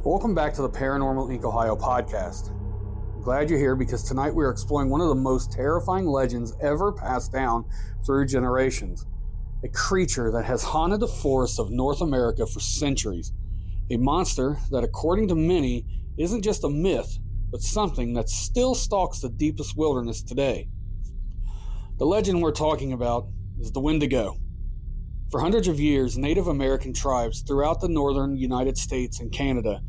Welcome back to the Paranormal Inc. Ohio podcast. I'm glad you're here because tonight we are exploring one of the most terrifying legends ever passed down through generations. A creature that has haunted the forests of North America for centuries. A monster that, according to many, isn't just a myth, but something that still stalks the deepest wilderness today. The legend we're talking about is the Wendigo. For hundreds of years, Native American tribes throughout the northern United States and Canada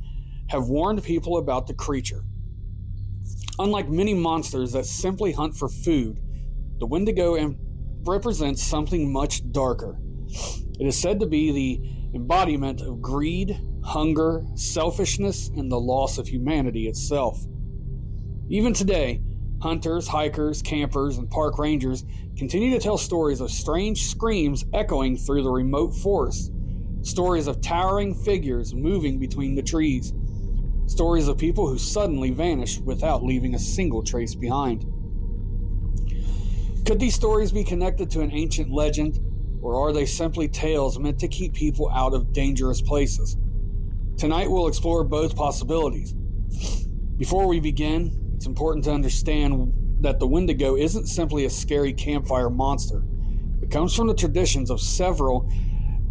have warned people about the creature. Unlike many monsters that simply hunt for food, the Wendigo represents something much darker. It is said to be the embodiment of greed, hunger, selfishness, and the loss of humanity itself. Even today, hunters, hikers, campers, and park rangers continue to tell stories of strange screams echoing through the remote forests, stories of towering figures moving between the trees, stories of people who suddenly vanish without leaving a single trace behind. Could these stories be connected to an ancient legend, or are they simply tales meant to keep people out of dangerous places? Tonight we'll explore both possibilities. Before we begin, it's important to understand that the Wendigo isn't simply a scary campfire monster. It comes from the traditions of several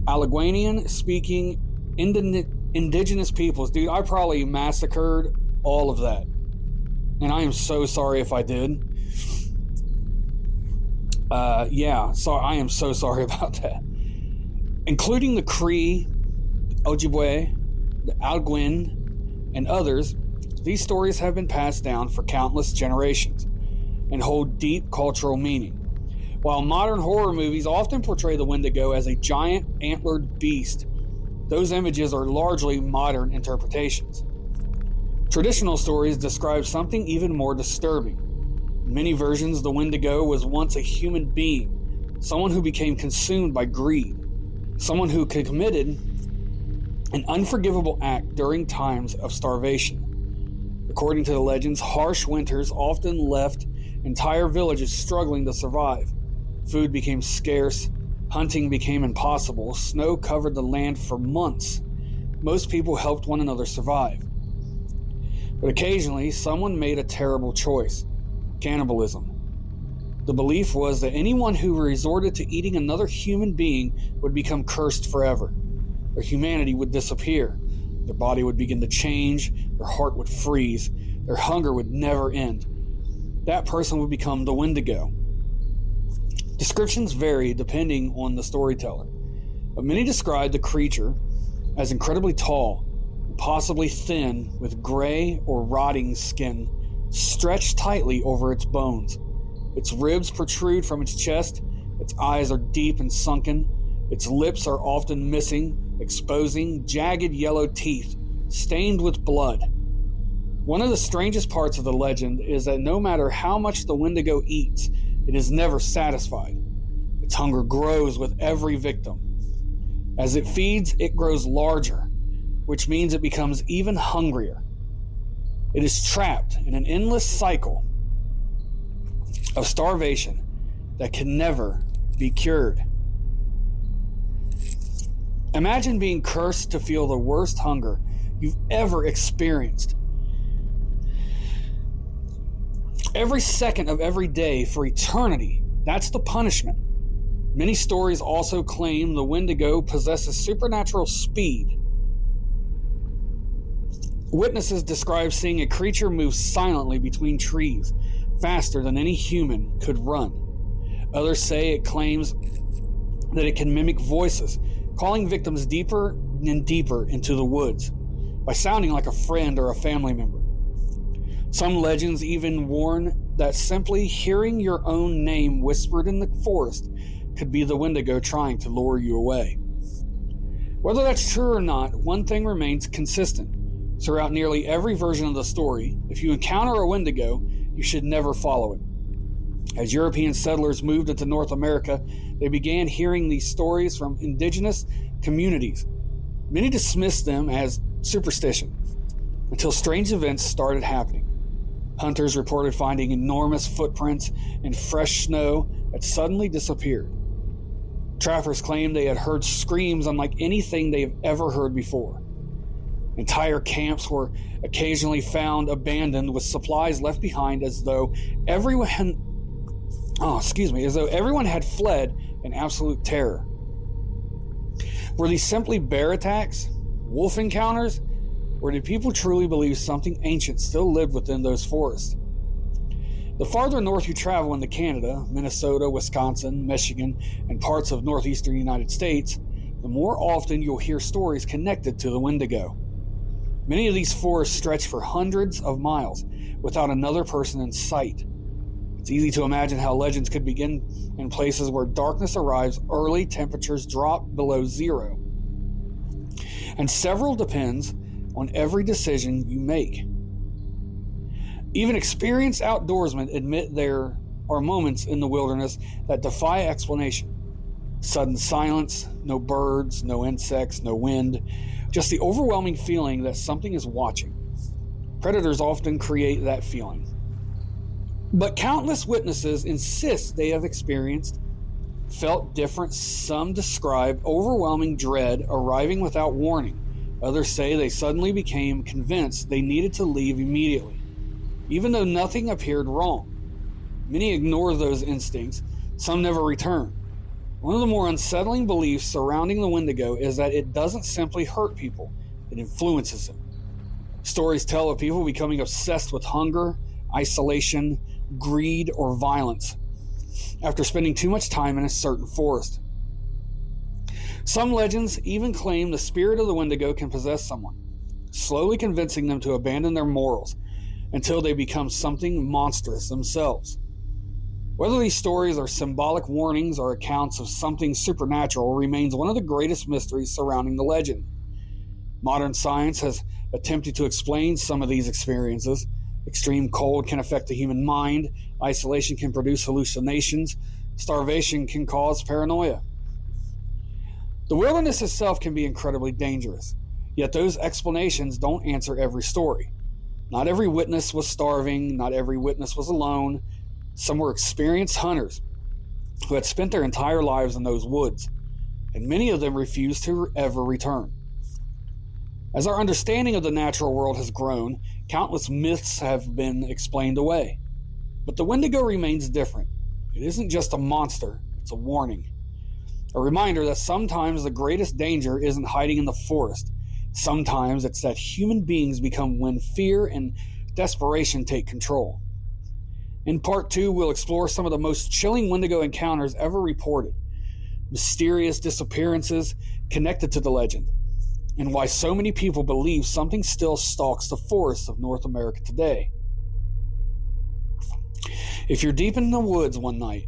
Algonquian-speaking indigenous peoples. Dude, I probably massacred all of that. And I am so sorry if I did. So I am so sorry about that. Including the Cree, Ojibwe, the Algonquian, and others, these stories have been passed down for countless generations and hold deep cultural meaning. While modern horror movies often portray the Wendigo as a giant antlered beast, those images are largely modern interpretations. Traditional stories describe something even more disturbing. In many versions, the Wendigo was once a human being, someone who became consumed by greed, someone who committed an unforgivable act during times of starvation. According to the legends, harsh winters often left entire villages struggling to survive. Food became scarce, hunting became impossible, snow covered the land for months. Most people helped one another survive. But occasionally, someone made a terrible choice: cannibalism. The belief was that anyone who resorted to eating another human being would become cursed forever. Their humanity would disappear. Their body would begin to change, their heart would freeze, their hunger would never end. That person would become the Wendigo. Descriptions vary depending on the storyteller, but many describe the creature as incredibly tall, possibly thin, with gray or rotting skin stretched tightly over its bones. Its ribs protrude from its chest, its eyes are deep and sunken, its lips are often missing, exposing jagged yellow teeth stained with blood. One of the strangest parts of the legend is that no matter how much the Wendigo eats, it is never satisfied. Its hunger grows with every victim. As it feeds, it grows larger, which means it becomes even hungrier. It is trapped in an endless cycle of starvation that can never be cured. Imagine being cursed to feel the worst hunger you've ever experienced. Every second of every day for eternity, that's the punishment. Many stories also claim the Wendigo possesses supernatural speed. Witnesses describe seeing a creature move silently between trees, faster than any human could run. Others say it claims that it can mimic voices, calling victims deeper and deeper into the woods, by sounding like a friend or a family member. Some legends even warn that simply hearing your own name whispered in the forest could be the Wendigo trying to lure you away. Whether that's true or not, one thing remains consistent. Throughout nearly every version of the story, if you encounter a Wendigo, you should never follow it. As European settlers moved into North America, they began hearing these stories from indigenous communities. Many dismissed them as superstition, until strange events started happening. Hunters reported finding enormous footprints in fresh snow that suddenly disappeared. Trappers claimed they had heard screams unlike anything they have ever heard before. Entire camps were occasionally found abandoned with supplies left behind as though everyone had fled in absolute terror. Were these simply bear attacks, wolf encounters, or did people truly believe something ancient still lived within those forests? The farther north you travel into Canada, Minnesota, Wisconsin, Michigan, and parts of northeastern United States, the more often you'll hear stories connected to the Wendigo. Many of these forests stretch for hundreds of miles without another person in sight. It's easy to imagine how legends could begin in places where darkness arrives early, temperatures drop below zero, and several depends on every decision you make. Even experienced outdoorsmen admit there are moments in the wilderness that defy explanation. Sudden silence, no birds, no insects, no wind, just the overwhelming feeling that something is watching. Predators often create that feeling. But countless witnesses insist they have felt different. Some describe overwhelming dread arriving without warning. Others say they suddenly became convinced they needed to leave immediately, even though nothing appeared wrong. Many ignore those instincts. Some never return. One of the more unsettling beliefs surrounding the Wendigo is that it doesn't simply hurt people, it influences them. Stories tell of people becoming obsessed with hunger, isolation, greed, or violence after spending too much time in a certain forest. Some legends even claim the spirit of the Wendigo can possess someone, slowly convincing them to abandon their morals until they become something monstrous themselves. Whether these stories are symbolic warnings or accounts of something supernatural remains one of the greatest mysteries surrounding the legend. Modern science has attempted to explain some of these experiences. Extreme cold can affect the human mind, isolation can produce hallucinations, starvation can cause paranoia. The wilderness itself can be incredibly dangerous, yet those explanations don't answer every story. Not every witness was starving, not every witness was alone. Some were experienced hunters who had spent their entire lives in those woods, and many of them refused to ever return. As our understanding of the natural world has grown, countless myths have been explained away. But the Wendigo remains different. It isn't just a monster, it's a warning. A reminder that sometimes the greatest danger isn't hiding in the forest. Sometimes it's that human beings become when fear and desperation take control. In part 2, we'll explore some of the most chilling Wendigo encounters ever reported, mysterious disappearances connected to the legend, and why so many people believe something still stalks the forests of North America today. If you're deep in the woods one night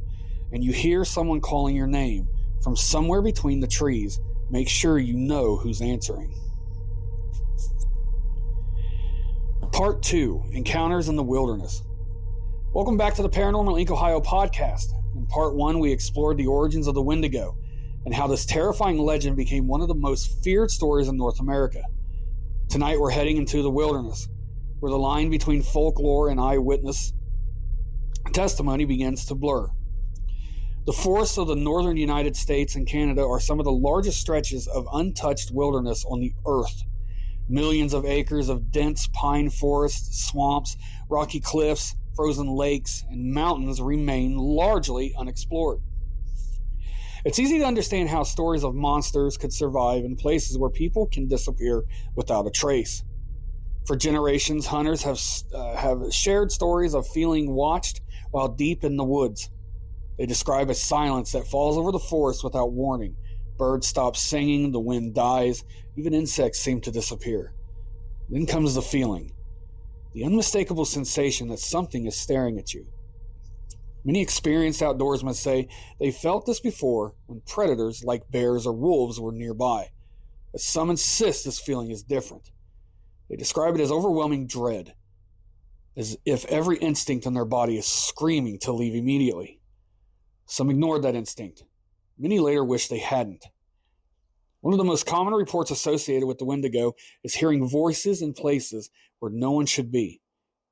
and you hear someone calling your name from somewhere between the trees, make sure you know who's answering. Part 2, Encounters in the Wilderness. Welcome back to the Paranormal Inc. Ohio podcast. In part 1, we explored the origins of the Wendigo and how this terrifying legend became one of the most feared stories in North America. Tonight, we're heading into the wilderness, where the line between folklore and eyewitness testimony begins to blur. The forests of the northern United States and Canada are some of the largest stretches of untouched wilderness on the earth. Millions of acres of dense pine forests, swamps, rocky cliffs, frozen lakes, and mountains remain largely unexplored. It's easy to understand how stories of monsters could survive in places where people can disappear without a trace. For generations, hunters have shared stories of feeling watched while deep in the woods. They describe a silence that falls over the forest without warning. Birds stop singing, the wind dies, even insects seem to disappear. Then comes the feeling, the unmistakable sensation that something is staring at you. Many experienced outdoorsmen say they felt this before when predators like bears or wolves were nearby, but some insist this feeling is different. They describe it as overwhelming dread, as if every instinct in their body is screaming to leave immediately. Some ignored that instinct. Many later wish they hadn't. One of the most common reports associated with the Wendigo is hearing voices in places where no one should be.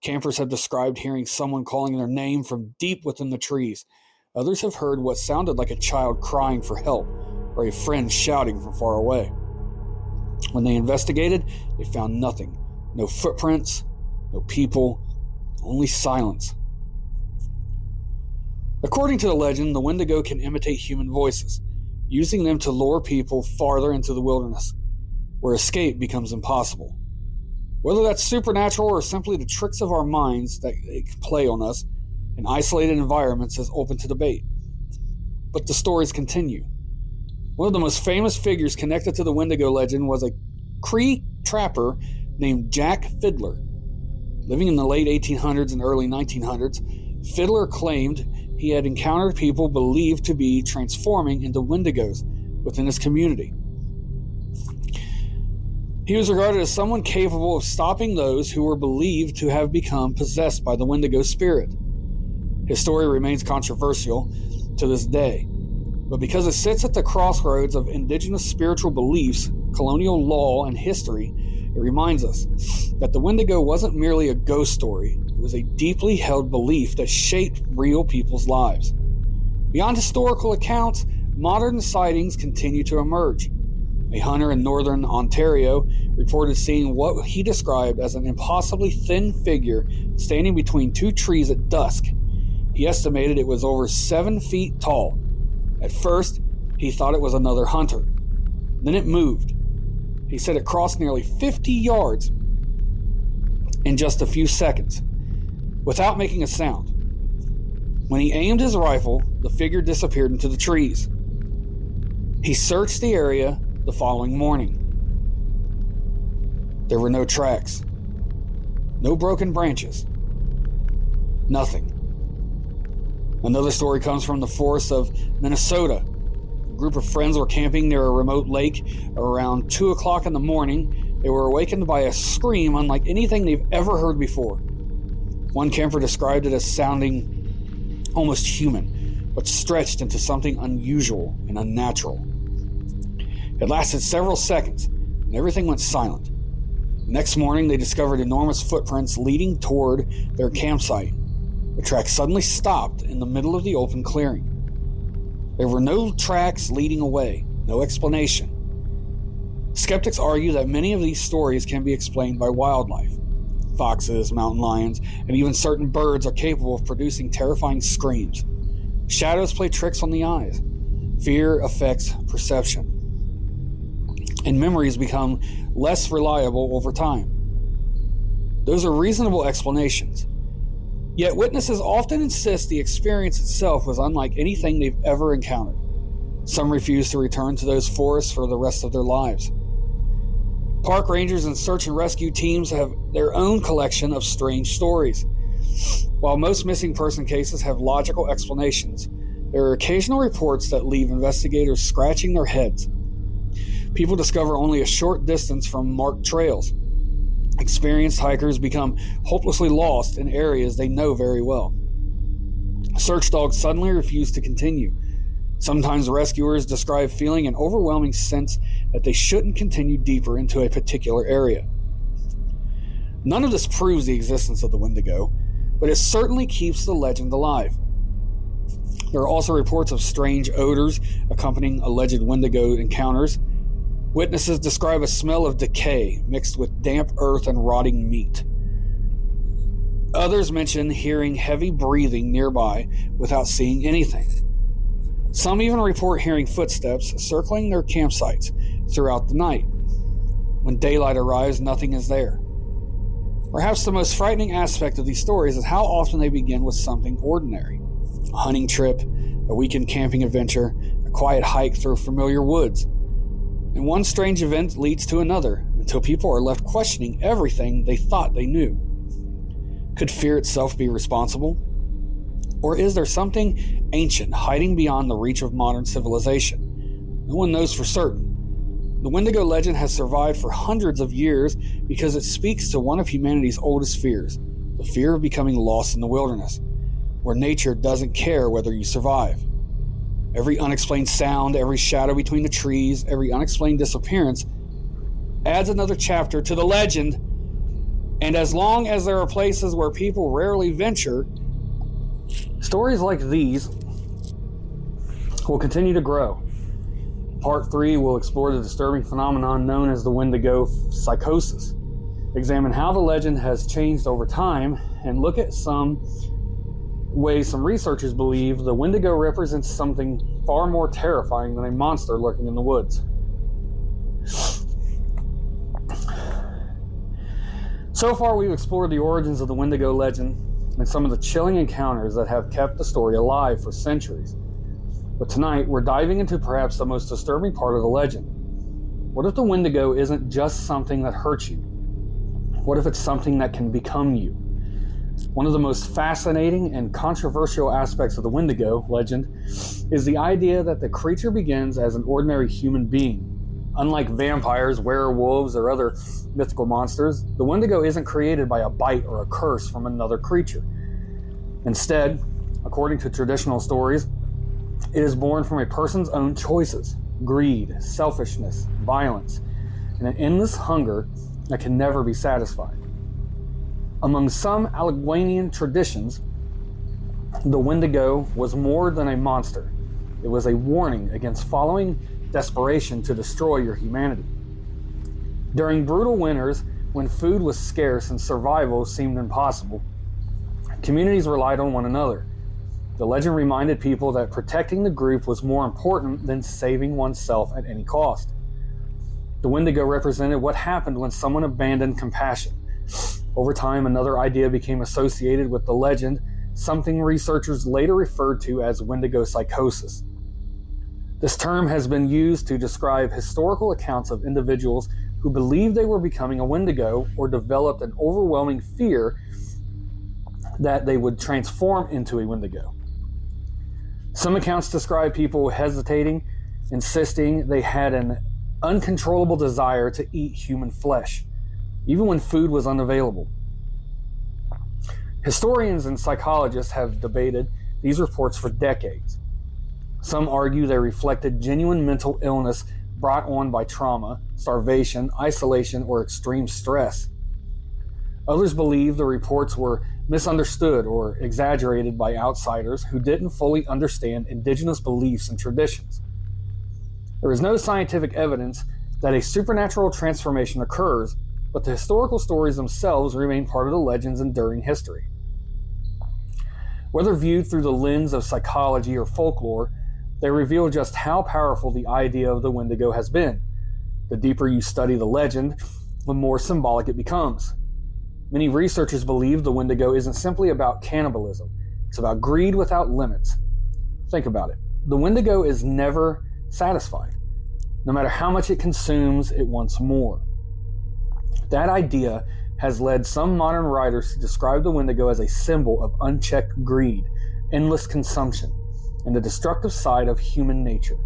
Campers have described hearing someone calling their name from deep within the trees. Others have heard what sounded like a child crying for help or a friend shouting from far away. When they investigated, they found nothing. No footprints, no people, only silence. According to the legend, the Wendigo can imitate human voices, using them to lure people farther into the wilderness, where escape becomes impossible. Whether that's supernatural or simply the tricks of our minds that they play on us in isolated environments is open to debate. But the stories continue. One of the most famous figures connected to the Wendigo legend was a Cree trapper named Jack Fiddler. Living in the late 1800s and early 1900s, Fiddler claimed he had encountered people believed to be transforming into Wendigos within his community. He was regarded as someone capable of stopping those who were believed to have become possessed by the Wendigo spirit. His story remains controversial to this day, but because it sits at the crossroads of indigenous spiritual beliefs, colonial law, and history, it reminds us that the Wendigo wasn't merely a ghost story. It was a deeply held belief that shaped real people's lives. Beyond historical accounts, modern sightings continue to emerge. A hunter in northern Ontario reported seeing what he described as an impossibly thin figure standing between two trees at dusk. He estimated it was over 7 feet tall. At first, he thought it was another hunter. Then it moved. He said it crossed nearly 50 yards in just a few seconds, without making a sound. When he aimed his rifle, the figure disappeared into the trees. He searched the area the following morning. There were no tracks, no broken branches, nothing. Another story comes from the forests of Minnesota. A group of friends were camping near a remote lake around 2 o'clock in the morning. They were awakened by a scream unlike anything they've ever heard before. One camper described it as sounding almost human, but stretched into something unusual and unnatural. It lasted several seconds, and everything went silent. The next morning, they discovered enormous footprints leading toward their campsite. The track suddenly stopped in the middle of the open clearing. There were no tracks leading away, no explanation. Skeptics argue that many of these stories can be explained by wildlife. Foxes, mountain lions, and even certain birds are capable of producing terrifying screams. Shadows play tricks on the eyes. Fear affects perception. And memories become less reliable over time. Those are reasonable explanations. Yet witnesses often insist the experience itself was unlike anything they've ever encountered. Some refuse to return to those forests for the rest of their lives. Park rangers and search and rescue teams have their own collection of strange stories. While most missing person cases have logical explanations, there are occasional reports that leave investigators scratching their heads. People discover only a short distance from marked trails. Experienced hikers become hopelessly lost in areas they know very well. Search dogs suddenly refuse to continue. Sometimes rescuers describe feeling an overwhelming sense that they shouldn't continue deeper into a particular area. None of this proves the existence of the Wendigo, but it certainly keeps the legend alive. There are also reports of strange odors accompanying alleged Wendigo encounters. Witnesses describe a smell of decay mixed with damp earth and rotting meat. Others mention hearing heavy breathing nearby without seeing anything. Some even report hearing footsteps circling their campsites throughout the night. When daylight arrives, nothing is there. Perhaps the most frightening aspect of these stories is how often they begin with something ordinary. A hunting trip, a weekend camping adventure, a quiet hike through familiar woods. And one strange event leads to another, until people are left questioning everything they thought they knew. Could fear itself be responsible? Or is there something ancient hiding beyond the reach of modern civilization? No one knows for certain. The Wendigo legend has survived for hundreds of years because it speaks to one of humanity's oldest fears, the fear of becoming lost in the wilderness, where nature doesn't care whether you survive. Every unexplained sound, every shadow between the trees, every unexplained disappearance adds another chapter to the legend. And as long as there are places where people rarely venture, stories like these will continue to grow. Part 3 will explore the disturbing phenomenon known as the Wendigo psychosis, examine how the legend has changed over time, and look at some ways some researchers believe the Wendigo represents something far more terrifying than a monster lurking in the woods. So far, we've explored the origins of the Wendigo legend and some of the chilling encounters that have kept the story alive for centuries. But tonight, we're diving into perhaps the most disturbing part of the legend. What if the Wendigo isn't just something that hurts you? What if it's something that can become you? One of the most fascinating and controversial aspects of the Wendigo legend is the idea that the creature begins as an ordinary human being. Unlike vampires, werewolves, or other mythical monsters, the Wendigo isn't created by a bite or a curse from another creature. Instead, according to traditional stories, it is born from a person's own choices, greed, selfishness, violence, and an endless hunger that can never be satisfied. Among some Algonquian traditions, the Wendigo was more than a monster. It was a warning against following desperation to destroy your humanity. During brutal winters, when food was scarce and survival seemed impossible, communities relied on one another. The legend reminded people that protecting the group was more important than saving oneself at any cost. The Wendigo represented what happened when someone abandoned compassion. Over time, another idea became associated with the legend, something researchers later referred to as Wendigo psychosis. This term has been used to describe historical accounts of individuals who believed they were becoming a Wendigo or developed an overwhelming fear that they would transform into a Wendigo. Some accounts describe people hesitating, insisting they had an uncontrollable desire to eat human flesh, even when food was unavailable. Historians and psychologists have debated these reports for decades. Some argue they reflected genuine mental illness brought on by trauma, starvation, isolation, or extreme stress. Others believe the reports were misunderstood or exaggerated by outsiders who didn't fully understand indigenous beliefs and traditions. There is no scientific evidence that a supernatural transformation occurs, but the historical stories themselves remain part of the legend's enduring history. Whether viewed through the lens of psychology or folklore, they reveal just how powerful the idea of the Wendigo has been. The deeper you study the legend, the more symbolic it becomes. Many researchers believe the Wendigo isn't simply about cannibalism. It's about greed without limits. Think about it. The Wendigo is never satisfied. No matter how much it consumes, it wants more. That idea has led some modern writers to describe the Wendigo as a symbol of unchecked greed, endless consumption, and the destructive side of human nature.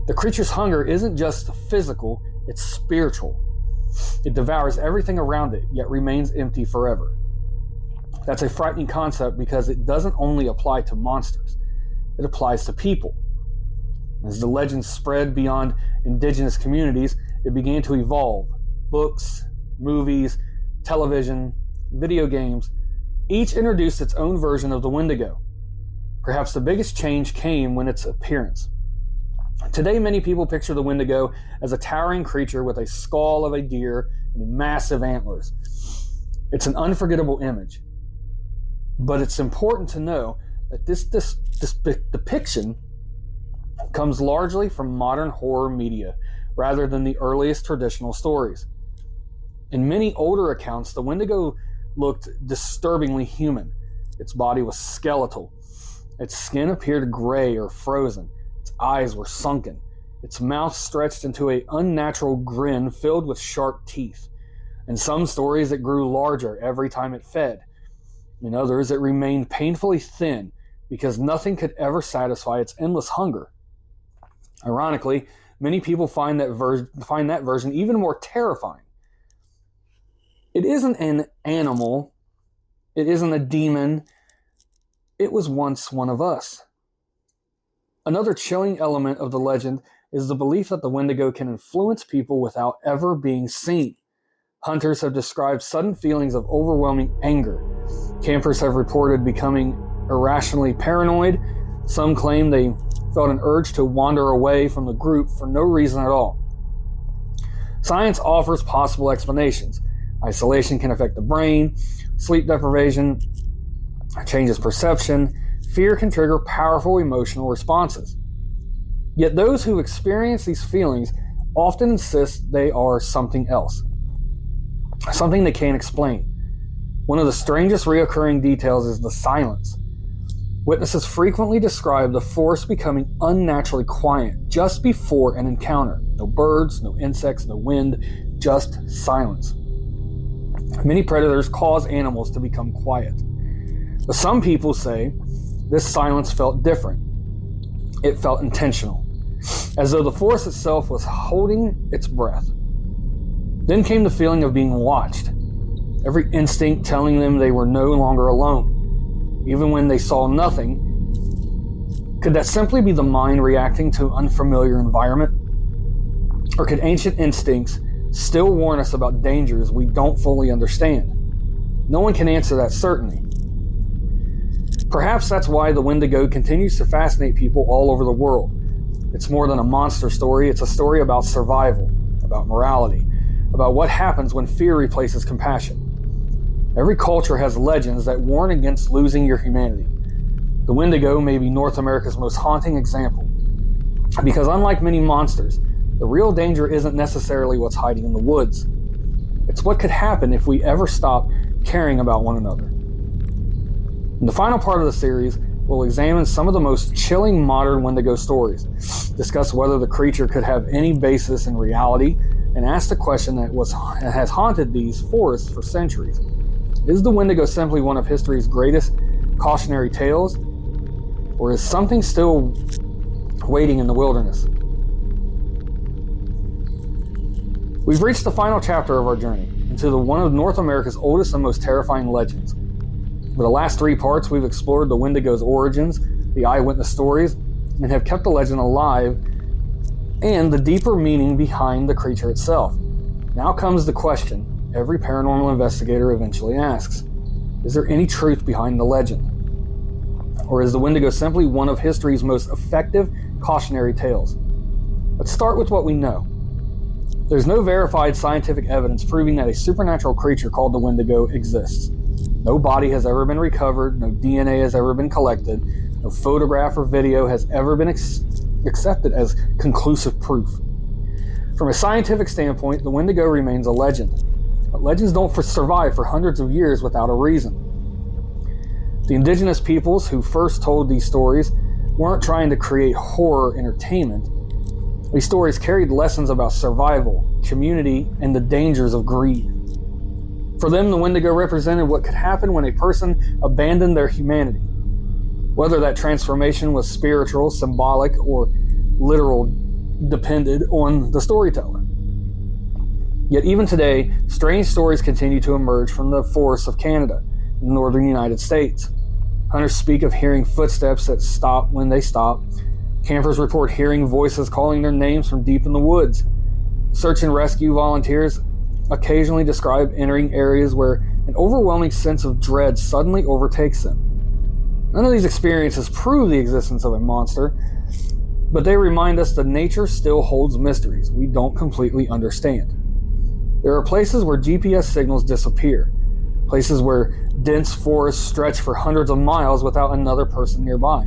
The creature's hunger isn't just physical, it's spiritual. It devours everything around it, yet remains empty forever. That's a frightening concept because it doesn't only apply to monsters, it applies to people. As the legend spread beyond indigenous communities, it began to evolve. Books, movies, television, video games, each introduced its own version of the Wendigo. Perhaps the biggest change came when its appearance. Today, many people picture the Wendigo as a towering creature with a skull of a deer and massive antlers. It's an unforgettable image. But it's important to know that this depiction comes largely from modern horror media rather than the earliest traditional stories. In many older accounts, the Wendigo looked disturbingly human. Its body was skeletal. Its skin appeared gray or frozen. Its eyes were sunken. Its mouth stretched into an unnatural grin filled with sharp teeth. In some stories, it grew larger every time it fed. In others, it remained painfully thin because nothing could ever satisfy its endless hunger. Ironically, many people find that version even more terrifying. It isn't an animal. It isn't a demon. It was once one of us. Another chilling element of the legend is the belief that the Wendigo can influence people without ever being seen. Hunters have described sudden feelings of overwhelming anger. Campers have reported becoming irrationally paranoid. Some claim they felt an urge to wander away from the group for no reason at all. Science offers possible explanations. Isolation can affect the brain, sleep deprivation changes perception, fear can trigger powerful emotional responses. Yet those who experience these feelings often insist they are something else, something they can't explain. One of the strangest reoccurring details is the silence. Witnesses frequently describe the forest becoming unnaturally quiet just before an encounter. No birds, no insects, no wind, just silence. Many predators cause animals to become quiet. But some people say this silence felt different. It felt intentional, as though the forest itself was holding its breath. Then came the feeling of being watched, every instinct telling them they were no longer alone, even when they saw nothing. Could that simply be the mind reacting to unfamiliar environment? Or could ancient instincts still warn us about dangers we don't fully understand? No one can answer that certainly. Perhaps that's why the Wendigo continues to fascinate people all over the world. It's more than a monster story, it's a story about survival, about morality, about what happens when fear replaces compassion. Every culture has legends that warn against losing your humanity. The Wendigo may be North America's most haunting example, because unlike many monsters, the real danger isn't necessarily what's hiding in the woods. It's what could happen if we ever stop caring about one another. In the final part of the series, we'll examine some of the most chilling modern Wendigo stories, discuss whether the creature could have any basis in reality, and ask the question that has haunted these forests for centuries. Is the Wendigo simply one of history's greatest cautionary tales, or is something still waiting in the wilderness? We've reached the final chapter of our journey into one of North America's oldest and most terrifying legends. For the last 3 parts, we've explored the Wendigo's origins, the eyewitness stories, and have kept the legend alive and the deeper meaning behind the creature itself. Now comes the question every paranormal investigator eventually asks. Is there any truth behind the legend? Or is the Wendigo simply one of history's most effective cautionary tales? Let's start with what we know. There's no verified scientific evidence proving that a supernatural creature called the Wendigo exists. No body has ever been recovered, no DNA has ever been collected, no photograph or video has ever been accepted as conclusive proof. From a scientific standpoint, the Wendigo remains a legend. But legends don't survive for hundreds of years without a reason. The indigenous peoples who first told these stories weren't trying to create horror entertainment. These stories carried lessons about survival, community, and the dangers of greed. For them, the Wendigo represented what could happen when a person abandoned their humanity. Whether that transformation was spiritual, symbolic, or literal depended on the storyteller. Yet even today, strange stories continue to emerge from the forests of Canada and the northern United States. Hunters speak of hearing footsteps that stop when they stop. Campers report hearing voices calling their names from deep in the woods. Search and rescue volunteers occasionally describe entering areas where an overwhelming sense of dread suddenly overtakes them. None of these experiences prove the existence of a monster, but they remind us that nature still holds mysteries we don't completely understand. There are places where GPS signals disappear, places where dense forests stretch for hundreds of miles without another person nearby.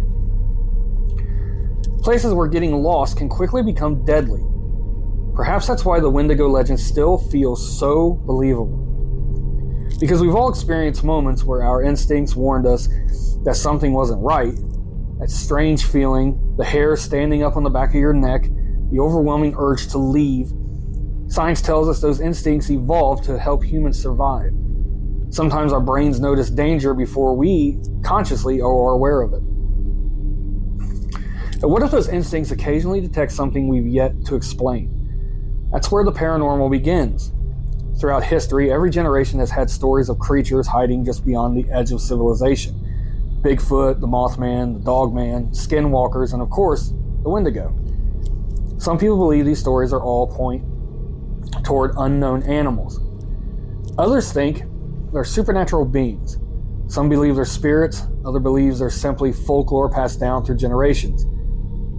Places where getting lost can quickly become deadly. Perhaps that's why the Wendigo legend still feels so believable. Because we've all experienced moments where our instincts warned us that something wasn't right. That strange feeling, the hair standing up on the back of your neck, the overwhelming urge to leave. Science tells us those instincts evolved to help humans survive. Sometimes our brains notice danger before we consciously are aware of it. But what if those instincts occasionally detect something we've yet to explain? That's where the paranormal begins. Throughout history, every generation has had stories of creatures hiding just beyond the edge of civilization. Bigfoot, the Mothman, the Dogman, skinwalkers, and of course, the Wendigo. Some people believe these stories are all point toward unknown animals. Others think they're supernatural beings. Some believe they're spirits, others believe they're simply folklore passed down through generations.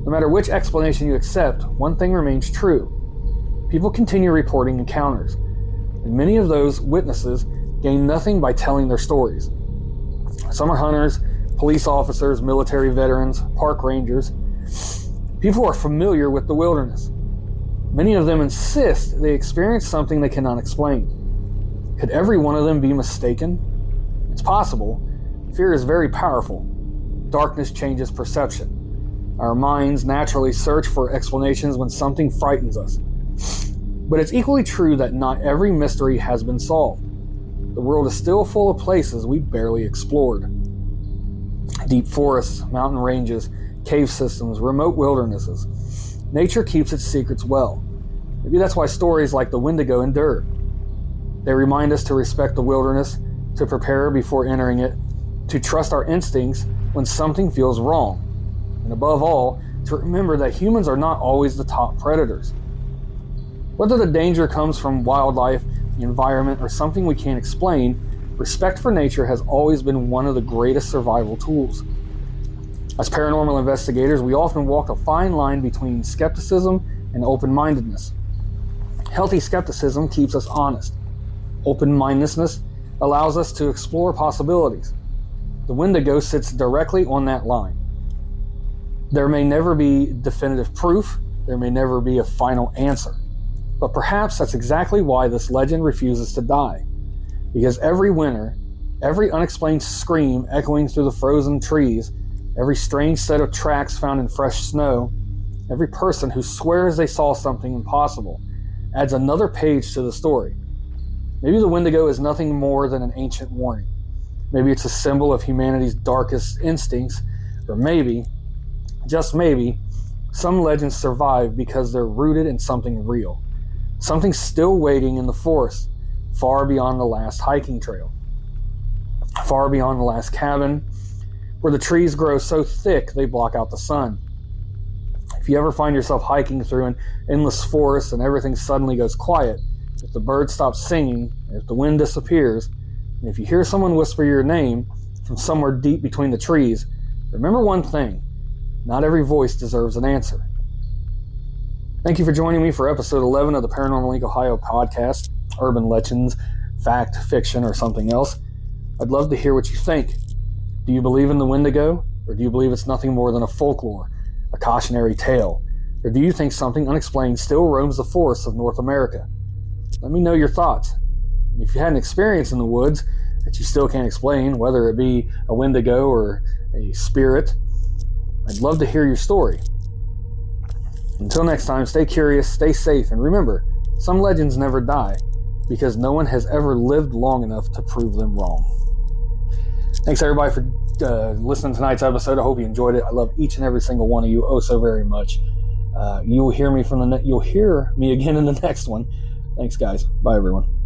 No matter which explanation you accept, one thing remains true. People continue reporting encounters, and many of those witnesses gain nothing by telling their stories. Some are hunters, police officers, military veterans, park rangers. People are familiar with the wilderness. Many of them insist they experienced something they cannot explain. Could every one of them be mistaken? It's possible. Fear is very powerful. Darkness changes perception. Our minds naturally search for explanations when something frightens us. But it's equally true that not every mystery has been solved. The world is still full of places we barely explored. Deep forests, mountain ranges, cave systems, remote wildernesses. Nature keeps its secrets well. Maybe that's why stories like the Wendigo endure. They remind us to respect the wilderness, to prepare before entering it, to trust our instincts when something feels wrong, and above all, to remember that humans are not always the top predators. Whether the danger comes from wildlife, the environment, or something we can't explain, respect for nature has always been one of the greatest survival tools. As paranormal investigators, we often walk a fine line between skepticism and open-mindedness. Healthy skepticism keeps us honest. Open-mindedness allows us to explore possibilities. The Wendigo sits directly on that line. There may never be definitive proof, there may never be a final answer. But perhaps that's exactly why this legend refuses to die. Because every winter, every unexplained scream echoing through the frozen trees, every strange set of tracks found in fresh snow, every person who swears they saw something impossible, adds another page to the story. Maybe the Wendigo is nothing more than an ancient warning. Maybe it's a symbol of humanity's darkest instincts, or maybe, just maybe, some legends survive because they're rooted in something real. Something still waiting in the forest, far beyond the last hiking trail, far beyond the last cabin, where the trees grow so thick they block out the sun. If you ever find yourself hiking through an endless forest and everything suddenly goes quiet, if the birds stop singing, if the wind disappears, and if you hear someone whisper your name from somewhere deep between the trees, remember one thing: not every voice deserves an answer. Thank you for joining me for episode 11 of the Paranormal Inc. Ohio podcast, Urban Legends, Fact, Fiction, or something else. I'd love to hear what you think. Do you believe in the Wendigo, or do you believe it's nothing more than a folklore, a cautionary tale? Or do you think something unexplained still roams the forests of North America? Let me know your thoughts. If you had an experience in the woods that you still can't explain, whether it be a Wendigo or a spirit, I'd love to hear your story. Until next time, stay curious, stay safe, and remember, some legends never die because no one has ever lived long enough to prove them wrong. Thanks everybody for listening to tonight's episode. I hope you enjoyed it. I love each and every single one of you oh so very much. You'll hear me again in the next one. Thanks guys. Bye everyone.